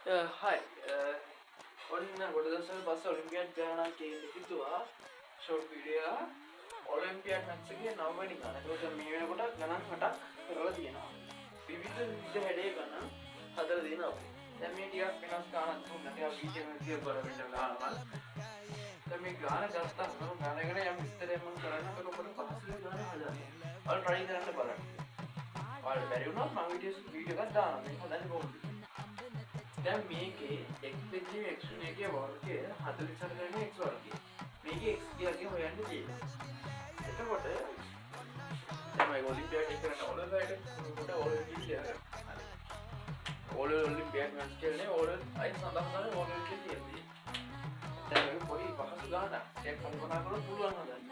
Hi. ඔන්න ගොඩ දවසක් පස්සේ ඔලිම්පියාඩ් ගානක් කියලා හිතුවා ෂෝට් වීඩියෝ ඔලිම්පියාඩ් මැච් එකේ 9 වෙනි ගාන. ඒකට මේ වෙනකොට ගණන් 8ක් කරලා තියෙනවා. විවිධ හැඩේ ගණන් හදලා දෙනවා. දැන් මේ ටිකක් වෙනස් ගානක් තුනක් ටිකක් වීඩියෝ එකේ බලන්න ගන්නවා. දැන් මේ ගාන ගත්තාම මම ගානගෙන යම් විස්තරයක් මම කරන්න අපිට පහසුවෙන් ගාන හදන්න. ඔයාලා try කරන්න බලන්න. ඔයාලට බැරි වුණොත් මම වීඩියෝ එකක් දානවා. මේක හදන්න කොහොමද? දැන් මේකේ x දෙකේ x එකේ වර්ගය 44 ගන්න x වර්ගය. මේකේ x කියන්නේ හොයන්න තියෙන්නේ. එතකොට තමයි ඔලිම්පියාඩ් එක කරන ඔලවැයට ඔල ඔලිම්පියාඩ් මැච් කියන්නේ ඔල අයි සඳහන් කරන ඔල එකේ තියෙන්නේ. දැන් මේක පොඩි පහසු ගානක්. ඒක කල්පනා කරලා පුළුවන් හදන්න.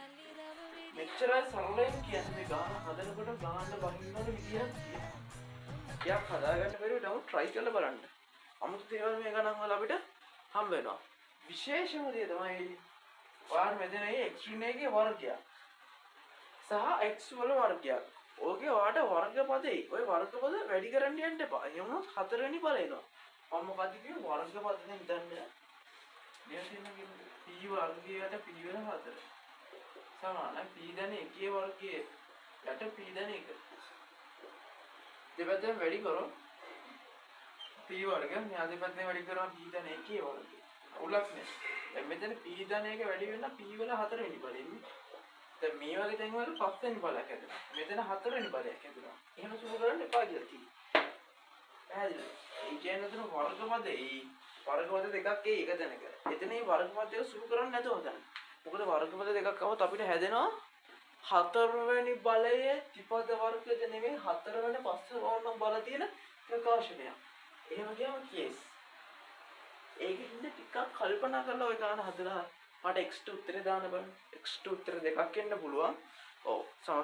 මෙච්චරයි සරලයෙන් කියන්නේ ගාන හදනකොට ගානට බහින්න ඕන විදියක් තියෙනවා. යක් හදාගන්න බැරිව නමුත් try කරලා බලන්න. අමුතු දේවල් මේ ගණන් වල අපිට හම්බ වෙනවා. විශේෂම දේ තමයි ඔයාලා මෙතන x එකේ වර්ගය සහ x වල වර්ගයක්. ඕකේ ඔයාට වර්ගපදේ. ඔය වර්ගපද වැඩි කරන්න යන්න එපා. එහෙම වුණොත් 4 වෙනි පද එනවා. මම මොකද කිව්වේ වර්ගපදෙන් හිතන්න. මේ තියෙන p වර්ගයට p වෙන 4. සමාන p දැන එකේ වර්ගයේ යට p දැන 1. දෙපැත්තෙන් වැඩි කරොත් p වර්ග මෙහා දෙපැත්තෙන් වැඩි කරාම p ධන 1 වර්ගය. උලක් නේ. දැන් මෙතන p ධන 1 වැඩි වෙන්න p වල 4 වෙනි පදෙ ඉන්නේ. දැන් මේ වගේ තැන් වල 5 වෙනි පදයක් හැදෙනවා. මෙතන 4 වෙනි පදයක් හැදෙනවා. එහෙම සුළු කරන්න එපා කියලා තියෙනවා. පැහැදිලිද? ඒ කියන්නේ එතන වර්ගපද දෙකක් එක තැනක. එතන මේ වර්ගපද දෙක සුළු කරන්නේ නැතුව හදන්න. මොකද වර්ගපද දෙකක් આવත් අපිට හැදෙනවා 4 වෙනි බලයේ ත්‍රිපද වර්ගද නෙමෙයි 4 වෙනි පස්ස වර්ණ බල තියෙන ප්‍රකාශනයක්. එහෙම කියම කේස්. ඒකෙන්ද ටිකක් කල්පනා කරලා ඔය ගාන හදලා මට x ට උත්තරේ දාන්න බලන්න. x ට උත්තර දෙකක් එන්න පුළුවන්. ඔව්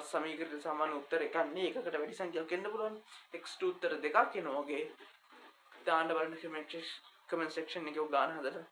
සමීකරණ සමාන උත්තර එකක් නේ. එකකට වැඩි සංඛ්‍යාවක් එන්න පුළුවන්. x ට උත්තර දෙකක් එනවා වගේ දාන්න බලන්න කමෙන්ට් සෙක්ෂන් එකේ ගාන හදලා